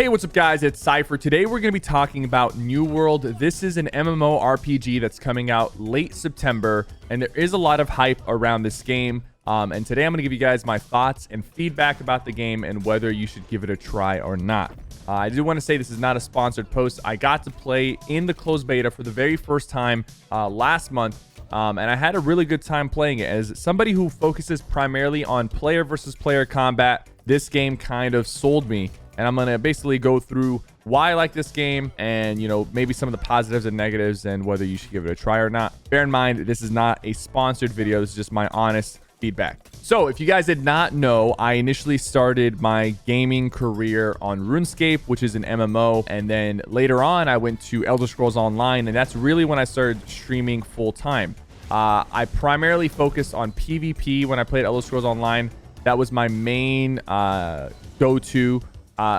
Hey, what's up guys? It's Cypher. Today we're going to be talking about New World. This is an MMORPG that's coming out late September, and there is a lot of hype around this game. And today I'm going to give you guys my thoughts and feedback about the game and whether you should give it a try or not. I do want to say this is not a sponsored post. I got to play in the closed beta for the very first time last month. And I had a really good time playing it. As somebody who focuses primarily on player versus player combat, this game kind of sold me. And I'm going to basically go through why I like this game and, maybe some of the positives and negatives and whether you should give it a try or not. Bear in mind, this is not a sponsored video. This is just my honest feedback. So if you guys did not know, I initially started my gaming career on RuneScape, which is an MMO. And then later on, I went to Elder Scrolls Online. And that's really when I started streaming full time. I primarily focused on PvP when I played Elder Scrolls Online. That was my main go-to.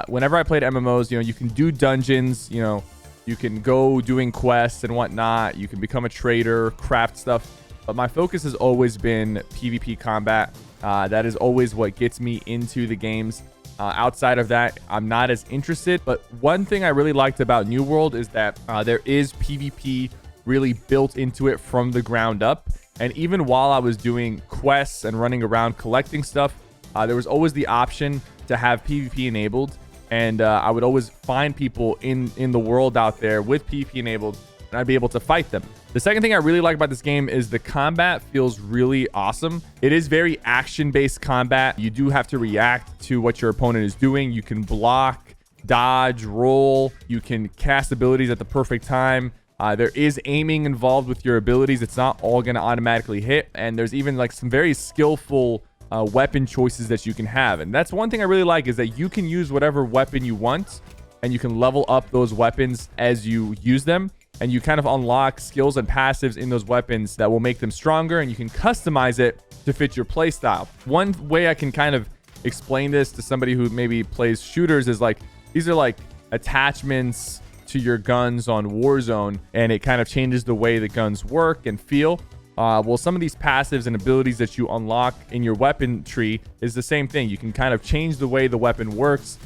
Whenever I played MMOs, you can do dungeons, you can go doing quests and whatnot. You can become a trader, craft stuff. But my focus has always been PvP combat. That is always what gets me into the games. Outside of that, I'm not as interested. But one thing I really liked about New World is that there is PvP really built into it from the ground up. And even while I was doing quests and running around collecting stuff, there was always the option to have PvP enabled, and I would always find people in the world out there with PvP enabled, and I'd be able to fight them. The second thing I really like about this game is the combat feels really awesome. It is very action-based combat. You do have to react to what your opponent is doing. You can block, dodge, roll. You can cast abilities at the perfect time. There is aiming involved with your abilities. It's not all going to automatically hit, and there's even like some very skillful weapon choices that you can have. And that's one thing I really like, is that you can use whatever weapon you want, and you can level up those weapons as you use them, and you kind of unlock skills and passives in those weapons that will make them stronger, and you can customize it to fit your play style. One way I can kind of explain this to somebody who maybe plays shooters is like, these are like attachments to your guns on Warzone, and it kind of changes the way the guns work and feel. Well, some of these passives and abilities that you unlock in your weapon tree is the same thing. You can kind of change the way the weapon works,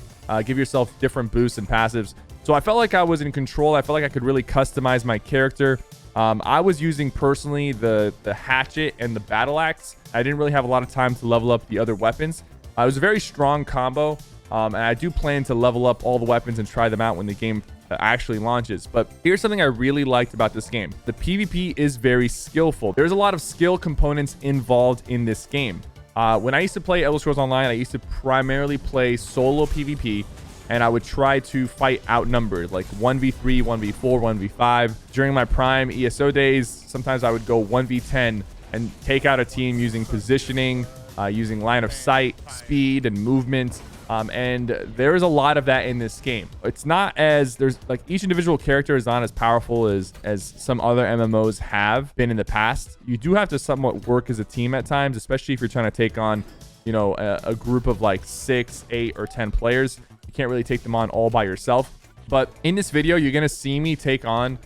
give yourself different boosts and passives. So I felt like I was in control. I felt like I could really customize my character. I was using personally the hatchet and the battle axe. I didn't really have a lot of time to level up the other weapons. It was a very strong combo, and I do plan to level up all the weapons and try them out when the game actually launches. But here's something I really liked about this game. The PvP is very skillful. There's a lot of skill components involved in this game. When I used to play Elder Scrolls Online, I used to primarily play solo PvP, and I would try to fight outnumbered, like 1v3, 1v4, 1v5. During my prime ESO days, sometimes I would go 1v10 and take out a team using positioning, using line of sight, speed, and movement. And there is a lot of that in this game. It's not as, there's like, each individual character is not as powerful as some other MMOs have been in the past. You do have to somewhat work as a team at times, especially if you're trying to take on, a group of like 6, 8, or 10 players. You can't really take them on all by yourself. But in this video, you're going to see me take on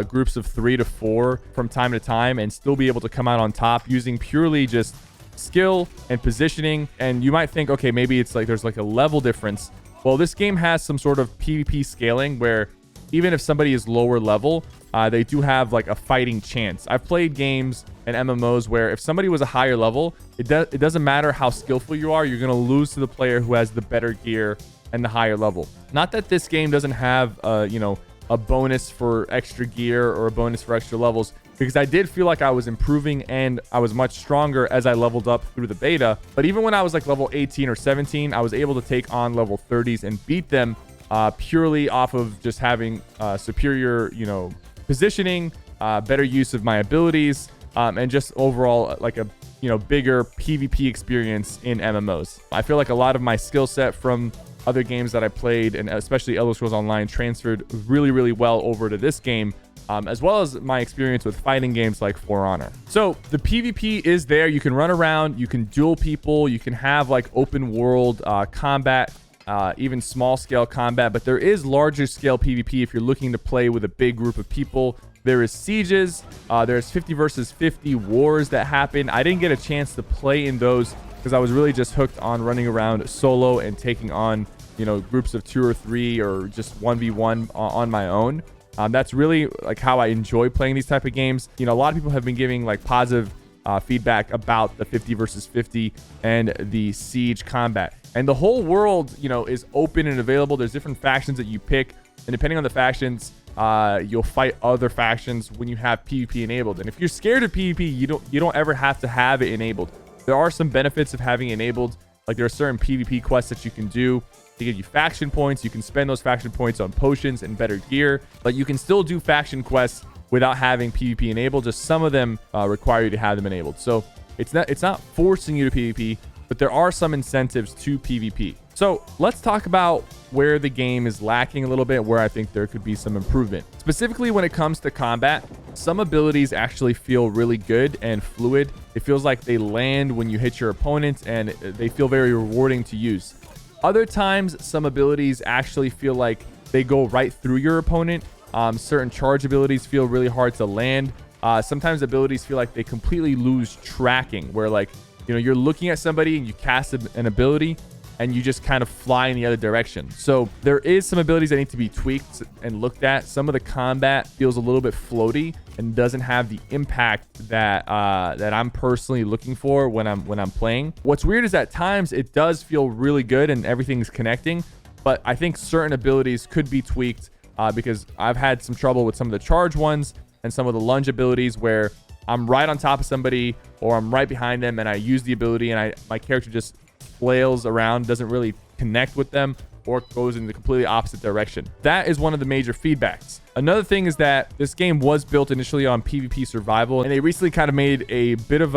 groups of 3 to 4 from time to time and still be able to come out on top using purely just skill and positioning. And you might think, okay, maybe it's like there's like a level difference. Well, this game has some sort of PvP scaling where even if somebody is lower level, they do have like a fighting chance. I've played games and MMOs where if somebody was a higher level, it doesn't matter how skillful you are, you're going to lose to the player who has the better gear and the higher level. Not that this game doesn't have a bonus for extra gear or a bonus for extra levels, because I did feel like I was improving and I was much stronger as I leveled up through the beta. But even when I was like level 18 or 17, I was able to take on level 30s and beat them purely off of just having superior, positioning, better use of my abilities, and just overall like a bigger PvP experience in MMOs. I feel like a lot of my skill set from other games that I played, and especially Elder Scrolls Online, transferred really, really well over to this game. As well as my experience with fighting games like For Honor. So the PvP is there. You can run around, you can duel people, you can have like open world combat, even small scale combat, but there is larger scale PvP if you're looking to play with a big group of people. There is sieges, there's 50 versus 50 wars that happen. I didn't get a chance to play in those because I was really just hooked on running around solo and taking on groups of 2 or 3 or just 1v1 on my own. That's really like how I enjoy playing these type of games. A lot of people have been giving like positive feedback about the 50 versus 50 and the siege combat, and the whole world is open and available. There's different factions that you pick, and depending on the factions, you'll fight other factions when you have PvP enabled. And if you're scared of PvP, you don't ever have to have it enabled. There are some benefits of having it enabled. Like there are certain PvP quests that you can do to give you faction points. You can spend those faction points on potions and better gear, but you can still do faction quests without having PvP enabled. Just some of them require you to have them enabled. So it's not forcing you to PvP, but there are some incentives to PvP. So let's talk about where the game is lacking a little bit, where I think there could be some improvement. Specifically when it comes to combat, some abilities actually feel really good and fluid. It feels like they land when you hit your opponent, and they feel very rewarding to use. Other times, some abilities actually feel like they go right through your opponent. Certain charge abilities feel really hard to land. Sometimes abilities feel like they completely lose tracking, where like, you're looking at somebody and you cast an ability and you just kind of fly in the other direction. So there is some abilities that need to be tweaked and looked at. Some of the combat feels a little bit floaty and doesn't have the impact that I'm personally looking for when I'm playing. What's weird is at times it does feel really good and everything's connecting, but I think certain abilities could be tweaked because I've had some trouble with some of the charge ones and some of the lunge abilities where I'm right on top of somebody or I'm right behind them and I use the ability and my character just flails around, doesn't really connect with them, or goes in the completely opposite direction. That is one of the major feedbacks. Another thing is that this game was built initially on PvP survival, and they recently kind of made a bit of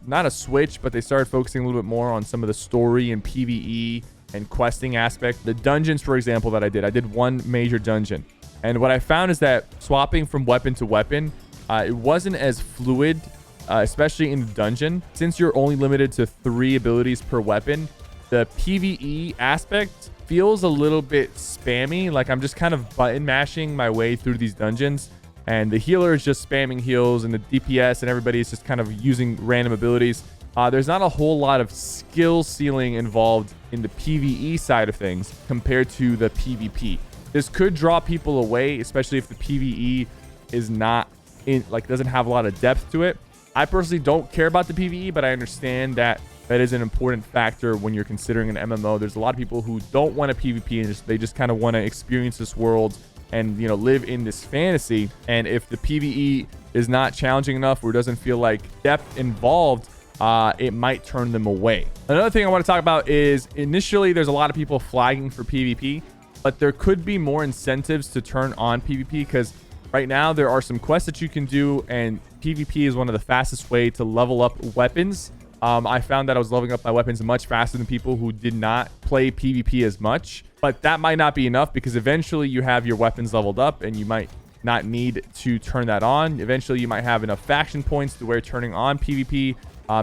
not a switch, but they started focusing a little bit more on some of the story and PvE and questing aspect. The dungeons, for example, that I did one major dungeon, and what I found is that swapping from weapon to weapon, it wasn't as fluid, especially in the dungeon. Since you're only limited to 3 abilities per weapon, the PvE aspect feels a little bit spammy. Like I'm just kind of button mashing my way through these dungeons, and the healer is just spamming heals, and the DPS and everybody is just kind of using random abilities. There's not a whole lot of skill ceiling involved in the PvE side of things compared to the PvP. This could draw people away, especially if the PvE is not doesn't have a lot of depth to it. I personally don't care about the PvE, but I understand that is an important factor when you're considering an MMO. There's a lot of people who don't want a PvP and they just kind of want to experience this world and live in this fantasy. And if the PvE is not challenging enough or doesn't feel like depth involved, it might turn them away. Another thing I want to talk about is initially there's a lot of people flagging for PvP, but there could be more incentives to turn on PvP because right now there are some quests that you can do, and PvP is one of the fastest way to level up weapons. I found that I was leveling up my weapons much faster than people who did not play PvP as much, but that might not be enough because eventually you have your weapons leveled up and you might not need to turn that on. Eventually you might have enough faction points to where turning on PvP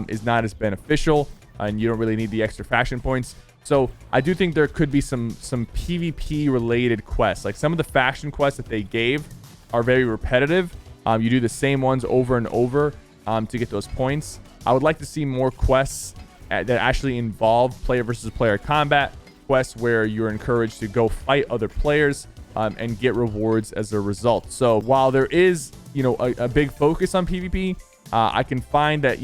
is not as beneficial, and you don't really need the extra faction points. So I do think there could be some PvP related quests. Like some of the faction quests that they gave are very repetitive. You do the same ones over and over to get those points. I would like to see more quests that actually involve player versus player combat, quests where you're encouraged to go fight other players and get rewards as a result. So while there is a big focus on PvP, I can find that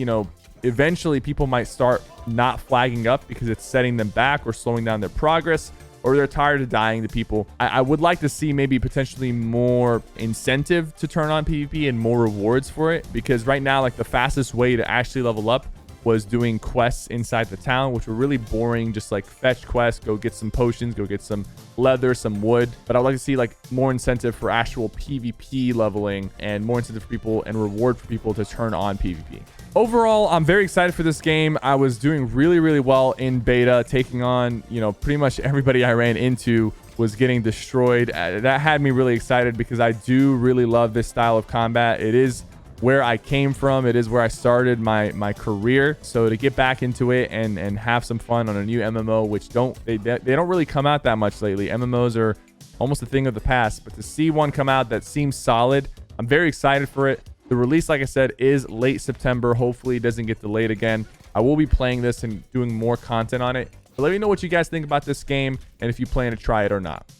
eventually people might start not flagging up because it's setting them back or slowing down their progress, or they're tired of dying to people. I would like to see maybe potentially more incentive to turn on PvP and more rewards for it, because right now, like, the fastest way to actually level up was doing quests inside the town, which were really boring, just like fetch quests, go get some potions, go get some leather, some wood. But I would like to see like more incentive for actual PvP leveling and more incentive for people and reward for people to turn on PvP. Overall, I'm very excited for this game. I was doing really, really well in beta, taking on, pretty much everybody I ran into was getting destroyed. That had me really excited because I do really love this style of combat. It is where I came from. It is where I started my career. So to get back into it and have some fun on a new MMO, which they don't really come out that much lately. MMOs are almost a thing of the past, but to see one come out that seems solid, I'm very excited for it. The release, like I said, is late September. Hopefully it doesn't get delayed again. I will be playing this and doing more content on it But let me know what you guys think about this game and if you plan to try it or not.